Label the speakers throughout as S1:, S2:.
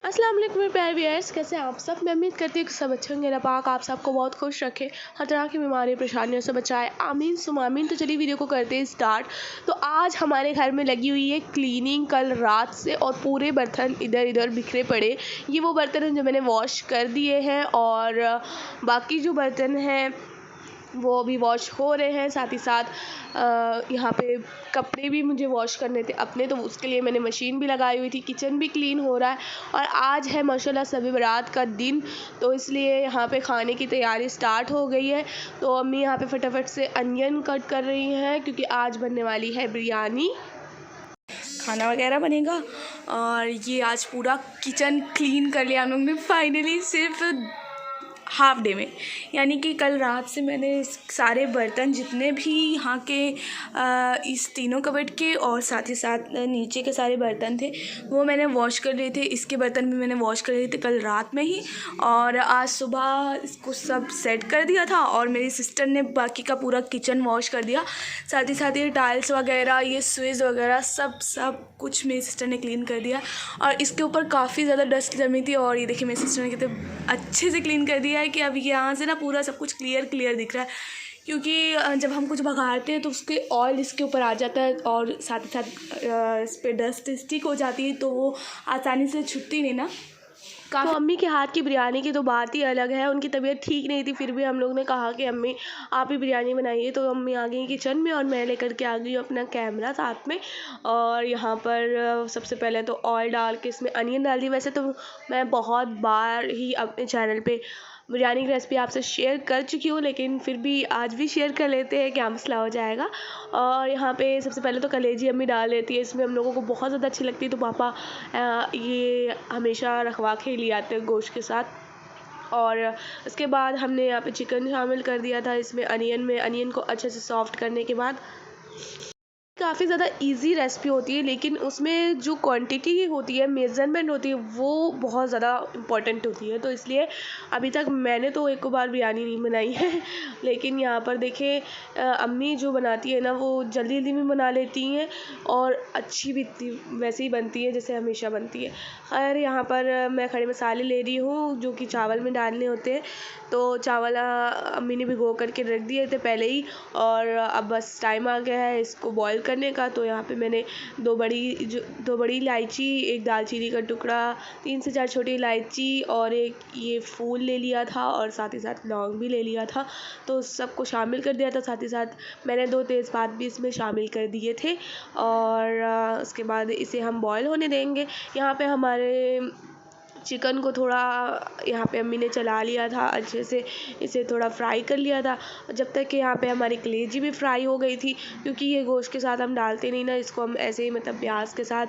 S1: अस्सलाम वालेकुम मेरे प्यारे व्यूअर्स, कैसे हैं आप सब। मैं उम्मीद करती हूँ कि सब अच्छे होंगे। अल्लाह पाक आप सबको बहुत खुश रखे, हर तरह की बीमारी परेशानियों से बचाए, आमीन सुम आमीन। तो चलिए वीडियो को करते हैं स्टार्ट। तो आज हमारे घर में लगी हुई है क्लीनिंग कल रात से, और पूरे बर्तन इधर इधर बिखरे पड़े। ये वो बर्तन हैं जो मैंने वॉश कर दिए हैं, और बाकी जो बर्तन हैं वो अभी वॉश हो रहे हैं। साथ ही साथ यहाँ पे कपड़े भी मुझे वॉश करने थे अपने, तो उसके लिए मैंने मशीन भी लगाई हुई थी। किचन भी क्लीन हो रहा है, और आज है माशाल्लाह शब बारात का दिन, तो इसलिए यहाँ पे खाने की तैयारी स्टार्ट हो गई है। तो अम्मी यहाँ पे फटाफट से अनियन कट कर रही हैं, क्योंकि आज बनने वाली है बिरयानी, खाना वगैरह बनेगा। और ये आज पूरा किचन क्लीन कर लिया हम लोग ने फाइनली, सिर्फ हाफ डे में। यानी कि कल रात से मैंने सारे बर्तन जितने भी यहाँ के इस तीनों कबर्ड के और साथ ही साथ नीचे के सारे बर्तन थे वो मैंने वॉश कर लिए थे। इसके बर्तन भी मैंने वॉश कर लिए थे कल रात में ही, और आज सुबह इसको सब सेट कर दिया था। और मेरी सिस्टर ने बाकी का पूरा किचन वॉश कर दिया। साथ ही साथ ये टाइल्स वगैरह, ये स्विच वगैरह सब कुछ मेरी सिस्टर ने क्लीन कर दिया। और इसके ऊपर काफ़ी ज़्यादा डस्ट जमी थी, और ये देखिए मेरी सिस्टर ने कितने अच्छे से क्लीन कर दिया है कि अभी यहाँ से ना पूरा सब कुछ क्लियर दिख रहा है। क्योंकि जब हम कुछ भगाते हैं तो उसके ऑयल इसके ऊपर आ जाता है, और साथ ही साथ इस पर डस्ट स्टिक हो जाती है, तो वो आसानी से छुटती नहीं ना। तो अम्मी के हाथ की बिरयानी की तो बात ही अलग है। उनकी तबीयत ठीक नहीं थी, फिर भी हम लोग ने कहा कि अम्मी आप ही बिरयानी बनाइए। तो अम्मी आ गई किचन में, और मैं लेकर के आ गई अपना कैमरा साथ में। और यहाँ पर सबसे पहले तो ऑयल डाल के इसमें अनियन डाल दी। वैसे तो मैं बहुत बार ही अपने चैनल पे बिरयानी की रेसिपी आपसे शेयर कर चुकी हूँ, लेकिन फिर भी आज भी शेयर कर लेते हैं, क्या मसला हो जाएगा। और यहाँ पे सबसे पहले तो कलेजी अम्मी डाल लेती है, इसमें हम लोगों को बहुत ज़्यादा अच्छी लगती है। तो पापा ये हमेशा रखवा के ले आते हैं गोश्त के साथ। और उसके बाद हमने यहाँ पे चिकन शामिल कर दिया था इसमें अनियन को अच्छे से सॉफ्ट करने के बाद। काफ़ी ज़्यादा इजी रेसिपी होती है, लेकिन उसमें जो क्वांटिटी होती है, मेज़रमेंट होती है, वो बहुत ज़्यादा इम्पॉर्टेंट होती है। तो इसलिए अभी तक मैंने तो एक बार बिरयानी नहीं बनाई है लेकिन यहाँ पर देखिए अम्मी जो बनाती है ना, वो जल्दी जल्दी में बना लेती हैं, और अच्छी भी वैसे ही बनती है जैसे हमेशा बनती है। खैर यहाँ पर मैं खड़े मसाले ले रही हूँ जो कि चावल में डालने होते हैं। तो चावल अम्मी ने भिगो करके रख दिए थे पहले ही, और अब बस टाइम आ गया है इसको बॉईल करने का। तो यहाँ पे मैंने दो बड़ी इलायची, एक दालचीनी का टुकड़ा, 3 से 4 छोटी इलायची, और एक ये फूल ले लिया था, और साथ ही साथ लौंग भी ले लिया था। तो सबको शामिल कर दिया था। साथ ही साथ मैंने 2 तेज़पात भी इसमें शामिल कर दिए थे, और उसके बाद इसे हम बॉईल होने देंगे। यहाँ पे हमारे चिकन को थोड़ा यहाँ पे अम्मी ने चला लिया था अच्छे से, इसे थोड़ा फ्राई कर लिया था, जब तक कि यहाँ पे हमारी कलेजी भी फ्राई हो गई थी। क्योंकि ये गोश्त के साथ हम डालते नहीं ना, इसको हम ऐसे ही मतलब प्याज के साथ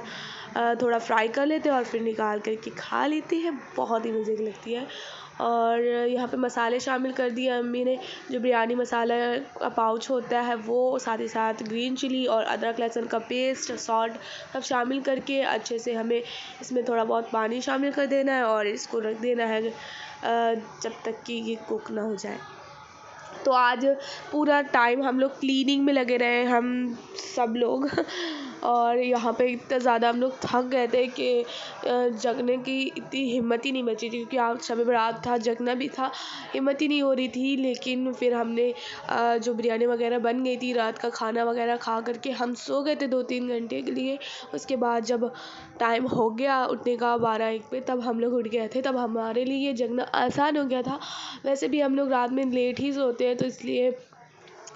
S1: थोड़ा फ्राई कर लेते हैं और फिर निकाल करके खा लेते हैं, बहुत ही मज़े की लगती है। और यहाँ पे मसाले शामिल कर दिए अम्मी ने, जो बिरयानी मसाला का पाउच होता है वो, साथ ही साथ ग्रीन चिली और अदरक लहसुन का पेस्ट, सॉल्ट सब शामिल करके अच्छे से हमें इसमें थोड़ा बहुत पानी शामिल कर देना है, और इसको रख देना है जब तक कि ये कुक ना हो जाए। तो आज पूरा टाइम हम लोग क्लीनिंग में लगे रहे, हम सब लोग और यहाँ पे इतना ज़्यादा हम लोग थक गए थे कि जगने की इतनी हिम्मत ही नहीं बची थी, क्योंकि आज शब बारात था, जगना भी था, हिम्मत ही नहीं हो रही थी। लेकिन फिर हमने जो बिरयानी वगैरह बन गई थी, रात का खाना वगैरह खा करके हम सो गए थे 2-3 घंटे के लिए। उसके बाद जब टाइम हो गया उठने का 12-1 पे, तब हम लोग उठ गए थे, तब हमारे लिए जगना आसान हो गया था। वैसे भी हम लोग रात में लेट ही सोते हैं, तो इसलिए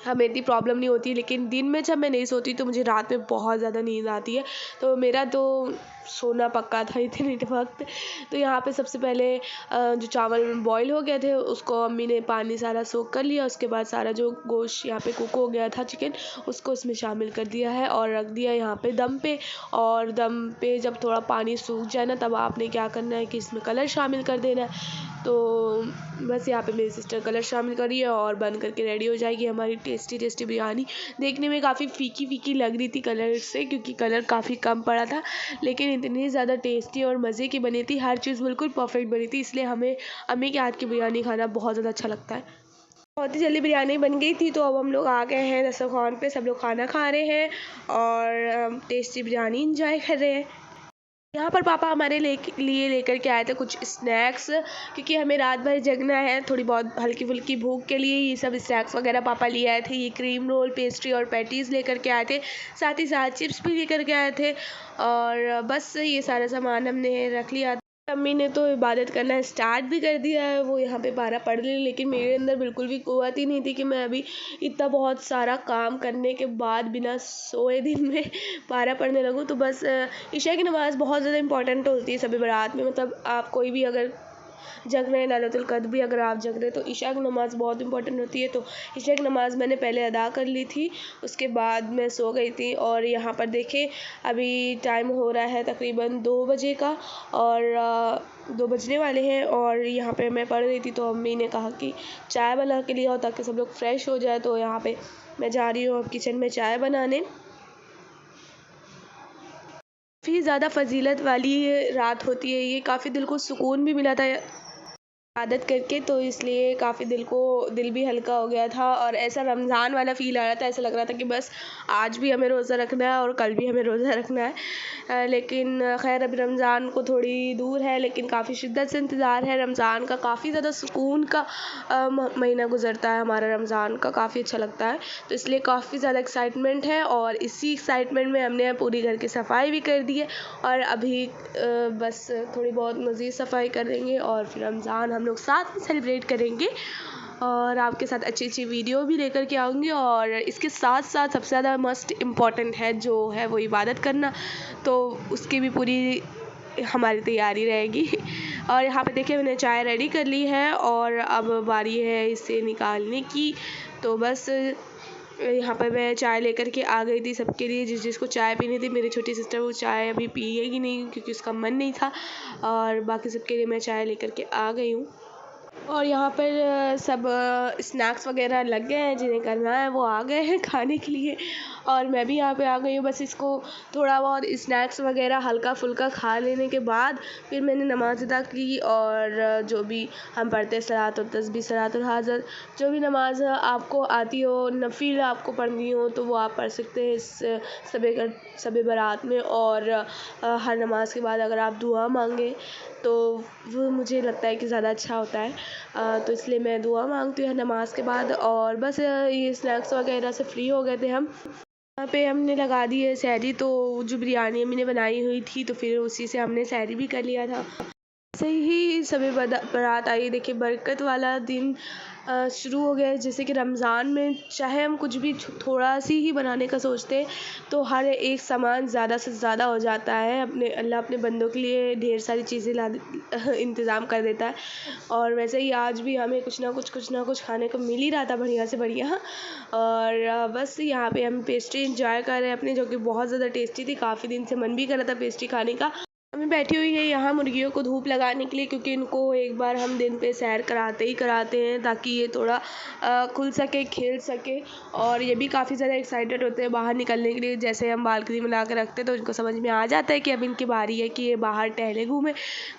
S1: हमें इतनी प्रॉब्लम नहीं होती। लेकिन दिन में जब मैं नहीं सोती तो मुझे रात में बहुत ज़्यादा नींद आती है, तो मेरा तो सोना पक्का था इतने वक्त। तो यहाँ पे सबसे पहले जो चावल बॉईल हो गए थे उसको अम्मी ने पानी सारा सोख कर लिया। उसके बाद सारा जो गोश्त यहाँ पे कुक हो गया था, चिकन, उसको इसमें शामिल कर दिया है और रख दिया यहाँ पे दम पे। और दम पे जब थोड़ा पानी सूख जाए ना, तब आपने क्या करना है कि इसमें कलर शामिल कर देना है। तो बस यहाँ पे मेरी सिस्टर कलर शामिल करी है, और बन करके रेडी हो जाएगी हमारी टेस्टी बिरयानी। देखने में काफ़ी फीकी लग रही थी कलर से, क्योंकि कलर काफ़ी कम पड़ा था, लेकिन इतनी ज़्यादा टेस्टी और मज़े की बनी थी, हर चीज़ बिल्कुल परफेक्ट बनी थी। इसलिए हमें अम्मी के हाथ की बिरयानी खाना बहुत ज़्यादा अच्छा लगता है। बहुत ही जल्दी बिरयानी बन गई थी, तो अब हम लोग आ गए हैं दस्तरखान पे, सब लोग खाना खा रहे हैं और टेस्टी बिरयानी इंजॉय कर रहे हैं। यहाँ पर पापा हमारे लिए लेकर के आए थे कुछ स्नैक्स, क्योंकि हमें रात भर जगना है। थोड़ी बहुत हल्की फुल्की भूख के लिए ये सब स्नैक्स वगैरह पापा लिए आए थे। ये क्रीम रोल, पेस्ट्री और पैटीज़ लेकर के आए थे। साथ ही साथ चिप्स भी लेकर के आए थे। और बस ये सारा सामान हमने रख लिया। अम्मी ने तो इबादत करना स्टार्ट भी कर दिया है, वो यहाँ पे पारा पढ़ रही है। लेकिन मेरे अंदर बिल्कुल भी कुव्वत ही नहीं थी कि मैं अभी इतना बहुत सारा काम करने के बाद बिना सोए दिन में पारा पढ़ने लगूँ। तो बस ईशा की नमाज़ बहुत ज़्यादा इंपॉर्टेंट होती है सभी बारात में। मतलब आप कोई भी अगर जग रहे हैं, लैलतुल कद्र भी अगर आप जग रहे हैं, तो ईशा की नमाज़ बहुत इंपॉर्टेंट होती है। तो ईशा की नमाज़ मैंने पहले अदा कर ली थी, उसके बाद मैं सो गई थी। और यहाँ पर देखें अभी टाइम हो रहा है तकरीबन 2 बजे का, और 2 बजने वाले हैं। और यहाँ पे मैं पढ़ रही थी तो अम्मी ने कहा कि चाय बना के लिए आओ ताकि सब लोग फ्रेश हो जाए। तो यहाँ पे मैं जा रही हूँ अब किचन में चाय बनाने। काफ़ी ज़्यादा फ़जीलत वाली रात होती है ये, काफ़ी दिल को सुकून भी मिला था आदत करके, तो इसलिए काफ़ी दिल भी हल्का हो गया था। और ऐसा रमज़ान वाला फ़ील आ रहा था, ऐसा लग रहा था कि बस आज भी हमें रोज़ा रखना है और कल भी हमें रोज़ा रखना है। लेकिन खैर अभी रमज़ान को थोड़ी दूर है, लेकिन काफ़ी शिद्दत से इंतज़ार है रमज़ान का। काफ़ी ज़्यादा सुकून का महीना गुज़रता है हमारा रमज़ान का, काफ़ी अच्छा लगता है। तो इसलिए काफ़ी ज़्यादा एक्साइटमेंट है, और इसी एक्साइटमेंट में हमने पूरी घर की सफाई भी कर दी है। और अभी बस थोड़ी बहुत मज़ीद सफाई करेंगे और फिर रमज़ान हम लोग साथ में सेलिब्रेट करेंगे। और आपके साथ अच्छी अच्छी वीडियो भी लेकर के आऊँगी। और इसके साथ साथ सबसे ज़्यादा मस्ट इम्पॉर्टेंट है जो है वो इबादत करना, तो उसकी भी पूरी हमारी तैयारी रहेगी। और यहाँ पे देखिए मैंने चाय रेडी कर ली है, और अब बारी है इसे निकालने की। तो बस यहाँ पर मैं चाय लेकर के आ गई थी सबके लिए, जिसको चाय पीनी थी। मेरी छोटी सिस्टर वो चाय अभी पिएगी नहीं क्योंकि उसका मन नहीं था, और बाकी सबके लिए मैं चाय लेकर के आ गई हूँ। और यहाँ पर सब स्नैक्स वगैरह लग गए हैं, जिन्हें करना है वो आ गए हैं खाने के लिए। और मैं भी यहाँ पे आ गई हूँ। बस इसको थोड़ा बहुत स्नैक्स वगैरह हल्का फुल्का खा लेने के बाद फिर मैंने नमाज़ अदा की। और जो भी हम पढ़ते हैं सलात और तस्बीह, सलातुल हाजत, जो भी नमाज़ आपको आती हो, नफिल आपको पढ़नी हो, तो वो आप पढ़ सकते हैं इस शब बारात में। और हर नमाज के बाद अगर आप दुआ मांगे तो वो मुझे लगता है कि ज़्यादा अच्छा होता है। तो इसलिए मैं दुआ मांगती हूँ नमाज़ के बाद। और बस ये स्नैक्स वगैरह से फ्री हो गए थे हम। यहाँ पे हमने लगा दी है सहरी, तो जो बिरयानी अम्मी ने बनाई हुई थी तो फिर उसी से हमने सहरी भी कर लिया था। ऐसे ही सभी बारात आई। देखिए बरकत वाला दिन शुरू हो गया है। जैसे कि रमज़ान में चाहे हम कुछ भी थोड़ा सी ही बनाने का सोचते हैं, तो हर एक सामान ज़्यादा से ज़्यादा हो जाता है। अल्लाह अपने बंदों के लिए ढेर सारी चीज़ें इंतज़ाम कर देता है। और वैसे ही आज भी हमें कुछ ना कुछ खाने को मिल ही रहा था, बढ़िया से बढ़िया। और बस यहाँ पे हम पेस्ट्री इंजॉय कर रहे हैं अपनी, जो कि बहुत ज़्यादा टेस्टी थी। काफ़ी दिन से मन भी कर रहा था पेस्ट्री खाने का। हमें बैठी हुई है यहाँ मुर्गियों को धूप लगाने के लिए, क्योंकि इनको एक बार हम दिन पे सैर कराते हैं ताकि ये थोड़ा खुल सके, खेल सके। और ये भी काफ़ी ज़्यादा एक्साइटेड होते हैं बाहर निकलने के लिए। जैसे हम बालकनी में ला कर रखते हैं तो इनको समझ में आ जाता है कि अब इनकी बारी है कि ये बाहर टहले घूमें,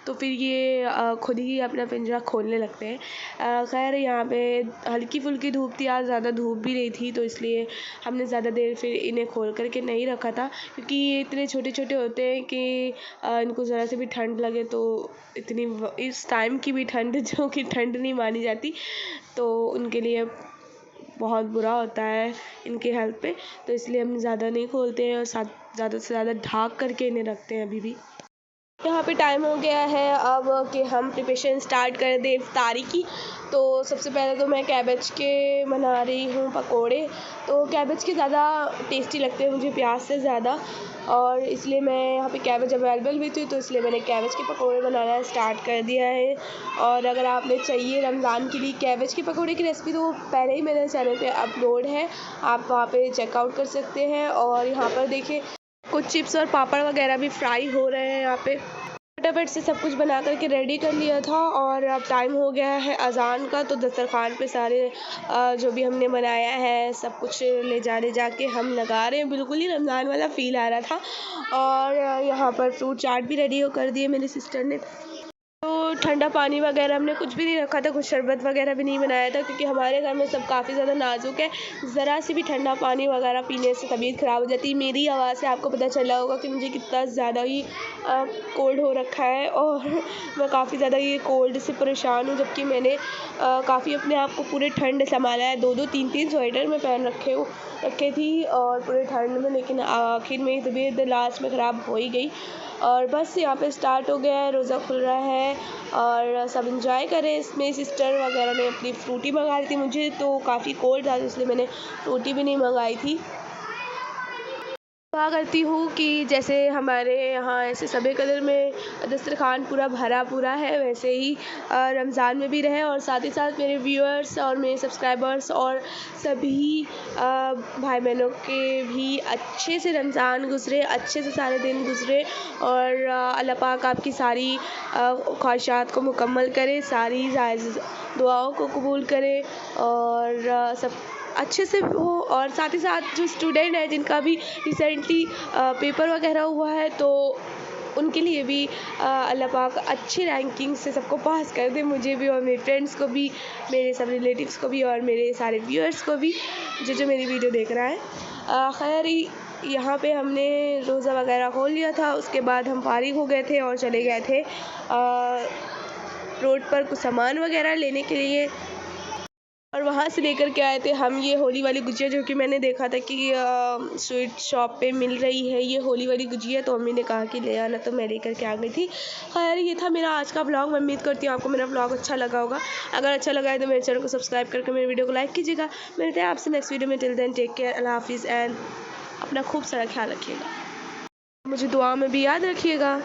S1: तो फिर ये खुद ही अपना पिंजरा खोलने लगते हैं। खैर यहाँ पे हल्की फुल्की धूप थी, आज ज़्यादा धूप भी नहीं थी, तो इसलिए हमने ज़्यादा देर फिर इन्हें खोल करके नहीं रखा था, क्योंकि ये इतने छोटे छोटे होते हैं कि इनको ज़रा से भी ठंड लगे तो इतनी इस टाइम की भी ठंड जो कि ठंड नहीं मानी जाती, तो उनके लिए बहुत बुरा होता है इनके हेल्थ पे। तो इसलिए हम ज़्यादा नहीं खोलते हैं और ज़्यादा से ज़्यादा ढाँक करके इन्हें रखते हैं अभी भी। यहाँ पे टाइम हो गया है अब कि हम प्रिपरेशन स्टार्ट कर दें इफ्तारी की। तो सबसे पहले तो मैं कैबेज के बना रही हूँ पकोड़े। तो कैबेज के ज़्यादा टेस्टी लगते हैं मुझे प्याज से ज़्यादा, और इसलिए मैं यहाँ पे कैबेज अवेलेबल भी थी, तो इसलिए मैंने कैबेज के पकोड़े बनाना स्टार्ट कर दिया है। और अगर आपने चाहिए रमज़ान के लिए कैबेज के पकोड़े की रेसिपी, तो पहले ही मेरे चैनल पे अपलोड है, आप वहाँ पे चेकआउट कर सकते हैं। और यहाँ पर देखिए कुछ चिप्स और पापड़ वगैरह भी फ्राई हो रहे हैं। यहाँ पे फटाफट से सब कुछ बना करके रेडी कर लिया था। और अब टाइम हो गया है अज़ान का, तो दस्तरखान पे सारे जो भी हमने बनाया है सब कुछ ले जाके हम लगा रहे हैं। बिल्कुल ही रमज़ान वाला फ़ील आ रहा था। और यहाँ पर फ्रूट चाट भी रेडी कर दिए मेरी सिस्टर ने। तो ठंडा पानी वगैरह हमने कुछ भी नहीं रखा था, कुछ शरबत वगैरह भी नहीं बनाया था, क्योंकि हमारे घर में सब काफ़ी ज़्यादा नाजुक है। ज़रा सी भी ठंडा पानी वगैरह पीने से तबीयत ख़राब हो जाती है। मेरी आवाज़ से आपको पता चला होगा कि मुझे कितना ज़्यादा ही कोल्ड हो रखा है, और मैं काफ़ी ज़्यादा ये कोल्ड से परेशान हूँ। जबकि मैंने काफ़ी अपने आप को पूरे ठंड संभाला है, 2-2 3-3 स्वेटर मैं पहन रखे थी और पूरे ठंड में, लेकिन आखिर में तबीयत लास्ट में ख़राब हो ही गई। और बस यहाँ पे स्टार्ट हो गया है, रोज़ा खुल रहा है और सब इंजॉय करें। इसमें सिस्टर वगैरह ने अपनी फ्रूटी मंगा ली थी, मुझे तो काफ़ी कोल्ड था इसलिए मैंने फ्रूटी भी नहीं मंगाई थी। दुआ करती हूँ कि जैसे हमारे यहाँ ऐसे सभी कदर में दस्तरखान पूरा भरा पूरा है, वैसे ही रमज़ान में भी रहे, और साथ ही साथ मेरे व्यूअर्स और मेरे सब्सक्राइबर्स और सभी भाई बहनों के भी अच्छे से रमज़ान गुज़रे, अच्छे से सारे दिन गुज़रे, और अल्लाह पाक आपकी सारी ख्वाहिशात को मुकम्मल करे, सारी जायज़ दुआओं को कबूल करे, और सब अच्छे से हो। और साथ ही साथ जो स्टूडेंट है जिनका भी रिसेंटली पेपर वगैरह हुआ है, तो उनके लिए भी अल्लाह पाक अच्छी रैंकिंग से सबको पास कर दे, मुझे भी और मेरे फ्रेंड्स को भी, मेरे सब रिलेटिव्स को भी, और मेरे सारे व्यूअर्स को भी जो मेरी वीडियो देख रहा है। खैर यहाँ पे हमने रोज़ा वगैरह खोल लिया था, उसके बाद हम फारिग हो गए थे और चले गए थे रोड पर कुछ सामान वगैरह लेने के लिए, और वहाँ से लेकर के आए थे हम ये होली वाली गुजिया, जो कि मैंने देखा था कि स्वीट शॉप पे मिल रही है ये होली वाली गुजिया, तो मम्मी ने कहा कि ले आना, तो मैं लेकर के आ गई थी। खैर ये था मेरा आज का ब्लॉग। मैं उम्मीद करती हूँ आपको मेरा ब्लॉग अच्छा लगा होगा। अगर अच्छा लगा है तो मेरे चैनल को सब्सक्राइब करके मेरे वीडियो को लाइक कीजिएगा। मिलते हैं आपसे नेक्स्ट वीडियो में। टिल देन टेक केयर, अल्लाह हाफिज़, एंड अपना खूब सारा ख्याल रखिएगा, मुझे दुआ में भी याद रखिएगा।